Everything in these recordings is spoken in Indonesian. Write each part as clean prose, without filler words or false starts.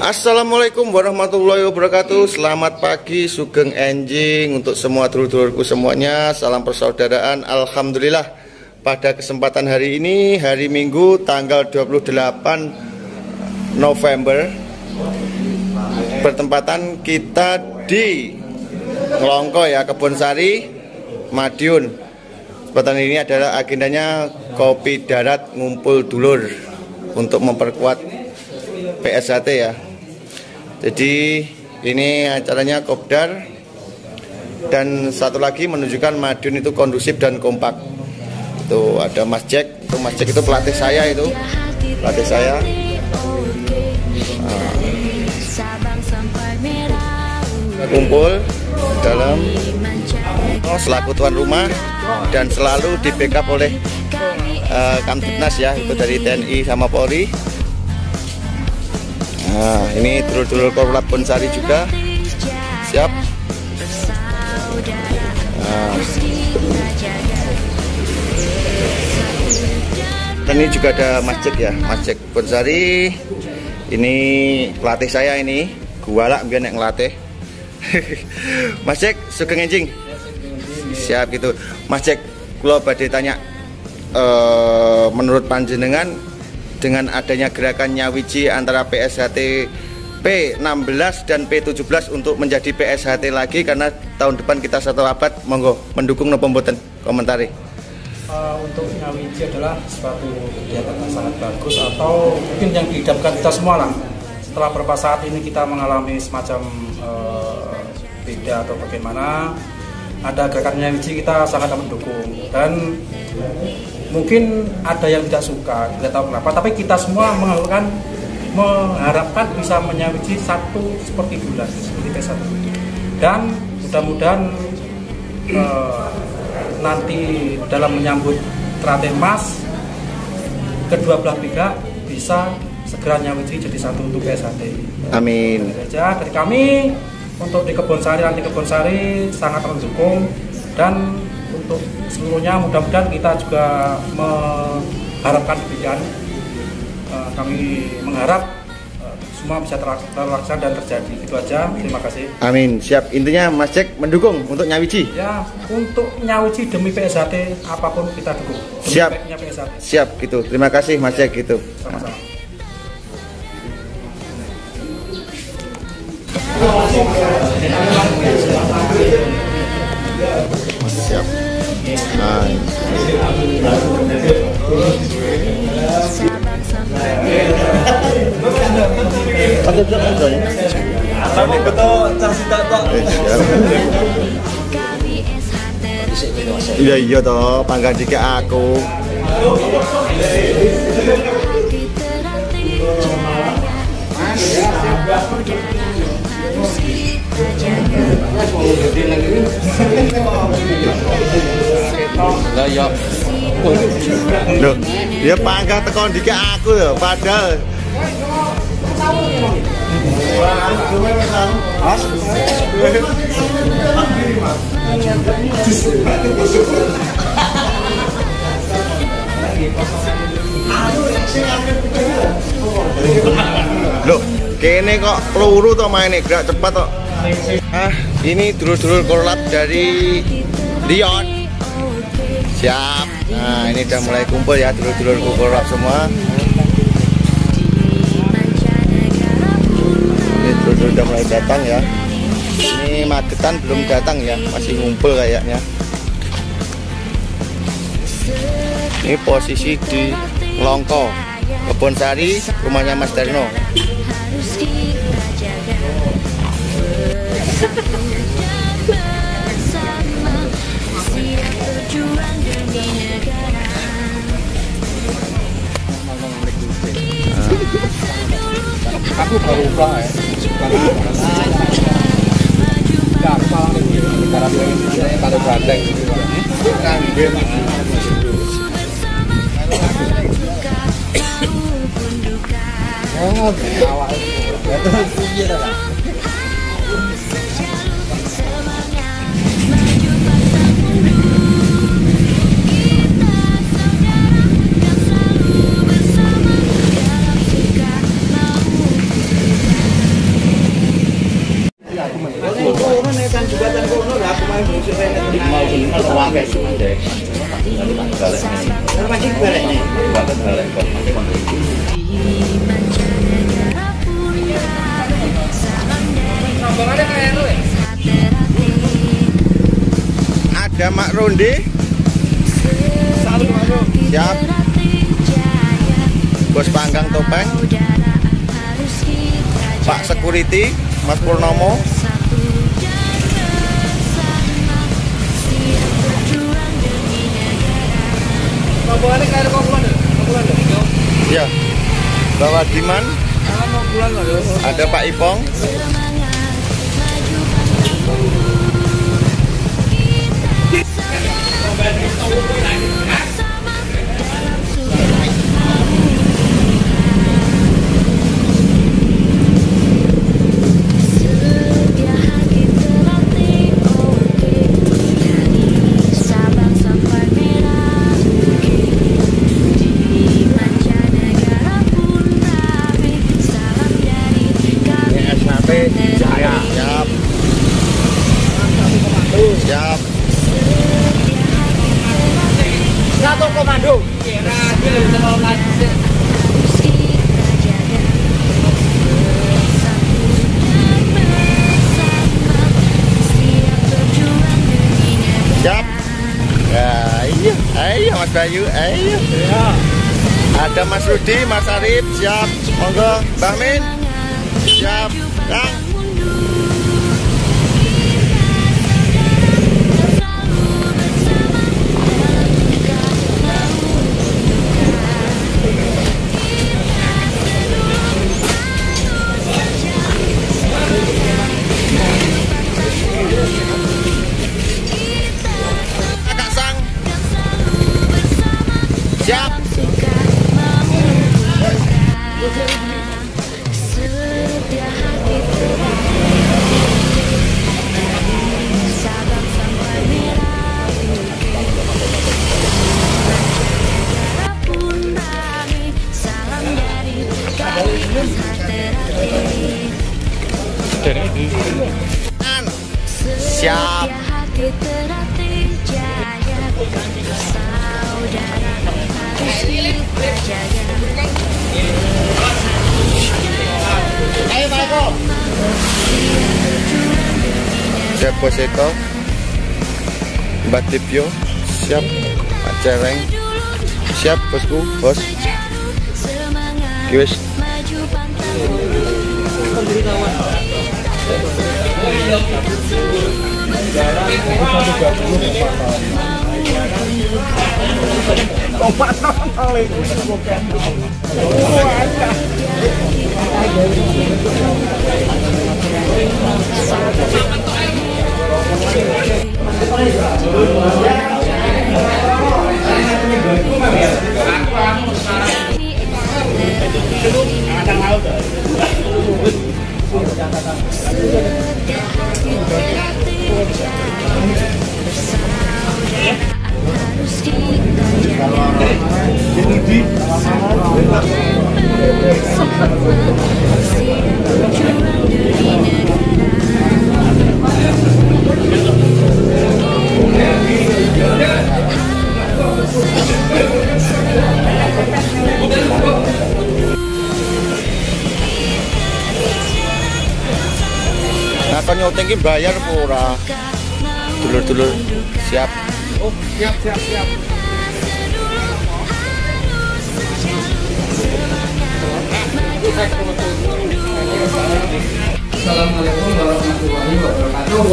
Assalamualaikum warahmatullahi wabarakatuh. Selamat pagi, sugeng enjing untuk semua dulur-dulurku semuanya. Salam persaudaraan. Alhamdulillah, pada kesempatan hari ini, hari Minggu tanggal 28 November, bertempatan kita di Ngelongko ya, Kebonsari, Madiun. Kesempatan ini adalah agendanya kopi darat ngumpul dulur untuk memperkuat PSHT ya. Jadi ini acaranya kopdar, dan satu lagi menunjukkan Madiun itu kondusif dan kompak. Itu ada Mas Jack, itu Mas Jack itu pelatih saya, itu pelatih saya. Kumpul dalam selaku tuan rumah dan selalu di backup oleh Kamtibnas ya, itu dari TNI sama Polri. Nah, ini dulur-dulur Korlap Bonsari juga siap. Nah, dan ini juga ada Mas Jack ya, Mas Jack Bonsari. Ini pelatih saya ini, gua lah biar yang ngelatih. Mas Jack, sugeng enjing. Siap gitu. Mas Jack, kalau badhe tanya, menurut panjenengan dengan adanya gerakan nyawiji antara PSHT P16 dan P17 untuk menjadi PSHT lagi, karena tahun depan kita 1 abad, monggo mendukung nopo mboten, komentari. Untuk nyawiji adalah suatu kegiatan yang sangat bagus, atau mungkin yang diidamkan kita semua lah. Setelah beberapa saat ini kita mengalami semacam beda atau bagaimana, ada gerakan nyawiji, kita sangat mendukung. Dan mungkin ada yang tidak suka, tidak tahu kenapa, tapi kita semua mengharapkan bisa menyawiji satu seperti bulan, seperti P1. Dan mudah-mudahan nanti dalam menyambut Trate Mas, kedua belah pihak bisa segera nyawiji jadi satu untuk PSHT. Amin. Saja dari kami untuk di Kebonsari, nanti Kebonsari sangat mendukung, dan untuk seluruhnya mudah-mudahan kita juga mengharapkan demikian. Kami mengharap semua bisa terlaksana dan terjadi. Itu aja, terima kasih. Amin, siap. Intinya Mas Jack mendukung untuk nyawiji ya, untuk nyawiji demi PSHT apapun kita dukung. Siap. PSHT. Siap gitu. Terima kasih Mas Jack gitu. Sama-sama. Siap. Nah, iya toh, pangkat dikit aku. Lah ya. Loh, dia pangkat tekan dikit aku ya, padahal loh, kene kok peluru toh main gerak cepat toh. Ini dulur-dulur Korlap dari Lyon. Siap. Nah, ini udah mulai kumpul ya dulur-dulur Korlap semua. Ini dulur-dulur udah mulai datang ya. Ini Magetan belum datang ya, masih ngumpul kayaknya. Ini posisi di Ngelongko, Kebonsari, rumahnya Mas Darno. Aku baru pulang ya. Kalau bandeng Ada Mak Rondi. Siap. Bos panggang topeng. Pak Security Mas Purnomo. Ya, Bawa Diman. Ada Pak Ipong. Siap. Satu komando. Siap. Ya, iya, ayo Mas Bayu, ayo. Ya. Ada Mas Rudi, Mas Arif, siap. Monggo, Mbak Min. Siap. Kang. Siap. Siap. Siap Bos Eko, Mbak Tipyo, siap Pak Cereng, siap Bosku, Bos. Kiwis. Nah, kon nyuting ki bayar apa ora? Dulur-dulur siap. Oh, siap. Assalamualaikum warahmatullahi wabarakatuh.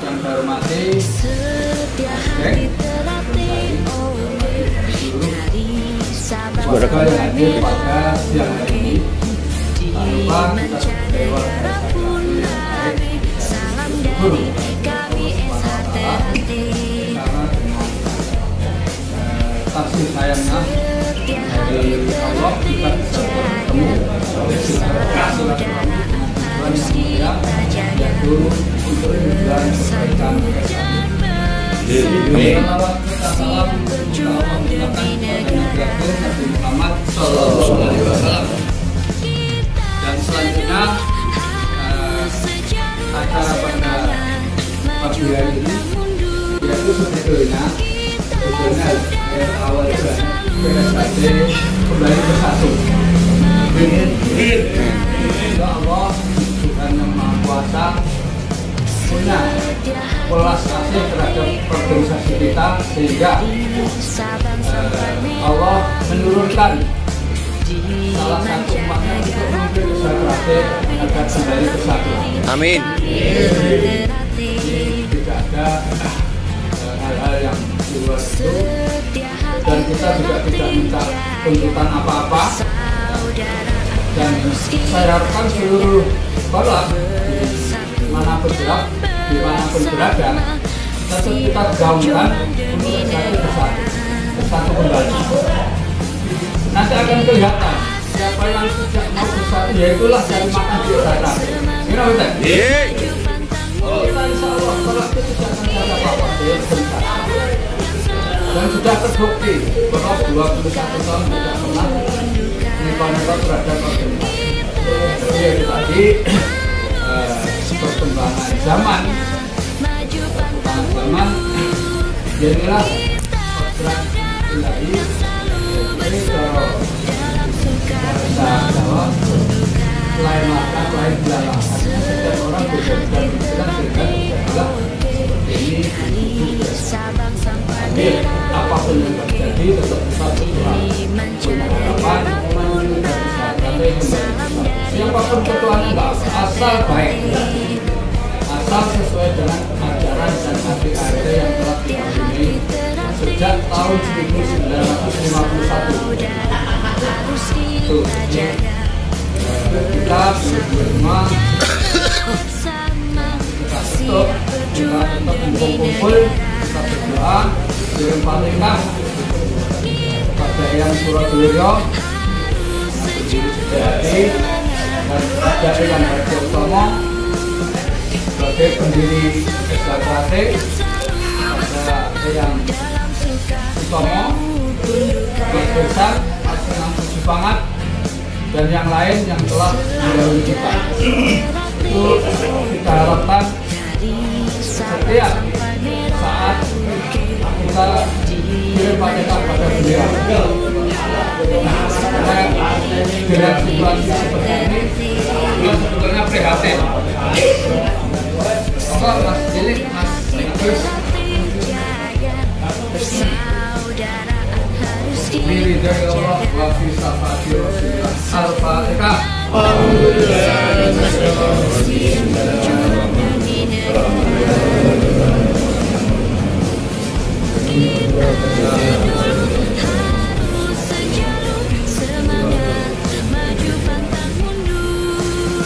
Yang saya hormati warga yang hadir pada siang hari ini. Tanpa kita berdewa kasih sayangnya dari Allah kita bisa bertemu yaitu untuk tujuan kebaikan salam Muhammad SAW. Dan selanjutnya acara pada pagi hari ini yaitu sebetulnya awal bulan PSKD kembali bersatu. Insya Allah Tuhan Yang Maha Kuasa punya belas kasih terhadap organisasi kita sehingga Allah menurunkan salah satu umatnya untuk memimpin PSKD agar kembali bersatu. Amin. Tidak ada hal-hal yang di luar itu, dan kita juga tidak minta tuntutan apa-apa, dan saya harapkan seluruh sekolah dimanapun berada tetap kita gaungkan untuk bersatu kembali. Nanti akan kelihatan siapa yang tidak mau bersatu, yaitulah cari makan di udara. Kira betul? Kita insya Allah sekolah itu tidak akan ada apa-apa, dan sudah terbukti bahwa 21 tahun tidak pernah menimpa terhadap organisasi. Jadi tadi perkembangan zaman, jadilah kodrat ilahi. Jadi kalau bahasa Jawa lain makan, lain belalang. Artinya setiap orang berbeda pikiran sehingga adalah seperti ini. Tapi apapun yang terjadi tetap kita berdoa, punya harapan, dan bisa kembali bersatu. Siapapun ketuanya nggak asal baik, asal sesuai dengan ajaran dan ADART yang telah diamini sejak tahun 1951. Tuh, kita semua kita tetap kumpul-kumpul, kita berdoa, kirim Fatihah pada yang Surabaya, Sejati, dan Jati dan Harjo Utomo sebagai pendiri SKT, ada yang Utomo, Mas Besar, Mas Supangat, dan yang lain yang telah mendahului kita. Itu kita harapkan setiap saat kita kirim Fatihah pada beliau. Dengan situasi seperti ini, beliau sebetulnya prihatin. Apa Mas Cilik, Mas Agus, Biridai Allah wa fi safati Rasulullah. Al-Fatihah.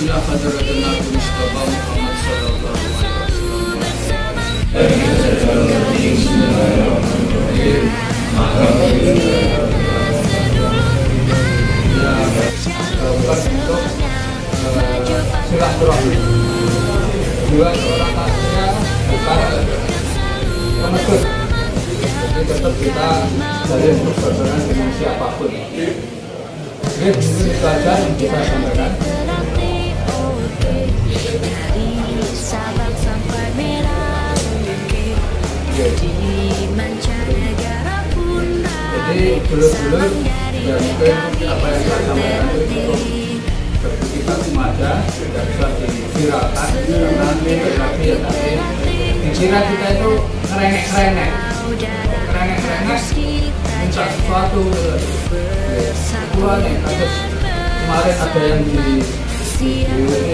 Ila hadratin Nabi Mustafa Muhammad sallallahu alaihi wasallam. Silaturahmi dua orang kasusnya bukan menegur, jadi tetap kita jalin persaudaraan dengan siapapun. Oke, mungkin itu aja yang bisa saya sampaikan. Jadi dulur-dulur dan mungkin apa yang saya sampaikan itu bagi kita semua aja, tidak bisa diviralkan karena lagi ya tadi dikira kita itu ngerengek-ngerengek minta sesuatu. Kedua nih, kemarin ada yang di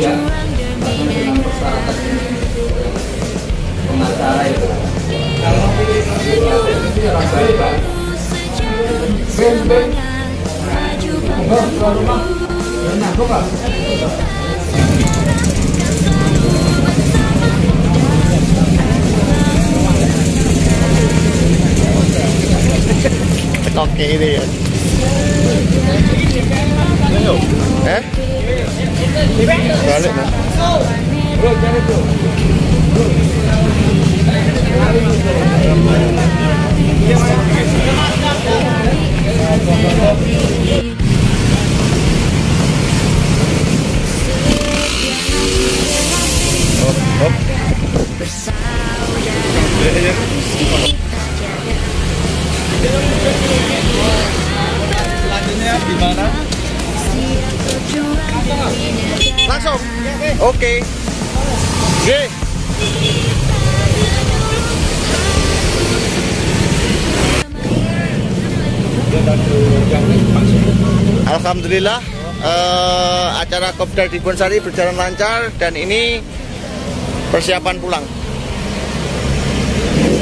ya, dengan persyaratan pengacara itu. Kalau itu ya baik. Ben, enggak keluar rumah, banyak kok Pak. Toke ini ya. Balik Mas. Bro, cari bro. Selanjutnya di mana? Langsung. Oke. Oke. Alhamdulillah acara Kopdar di Kebonsari berjalan lancar dan ini persiapan pulang.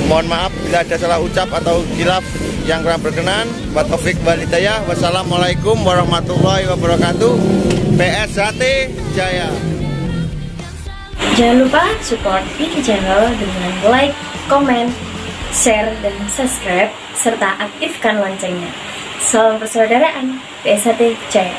Mohon maaf bila ada salah ucap atau khilaf yang kurang berkenan. Wa taufik wal hidayah. Wassalamualaikum warahmatullahi wabarakatuh. PSHT Jaya. Jangan lupa support TV channel dengan like, komen, share, dan subscribe serta aktifkan loncengnya. Salam persaudaraan, PSHT Jaya.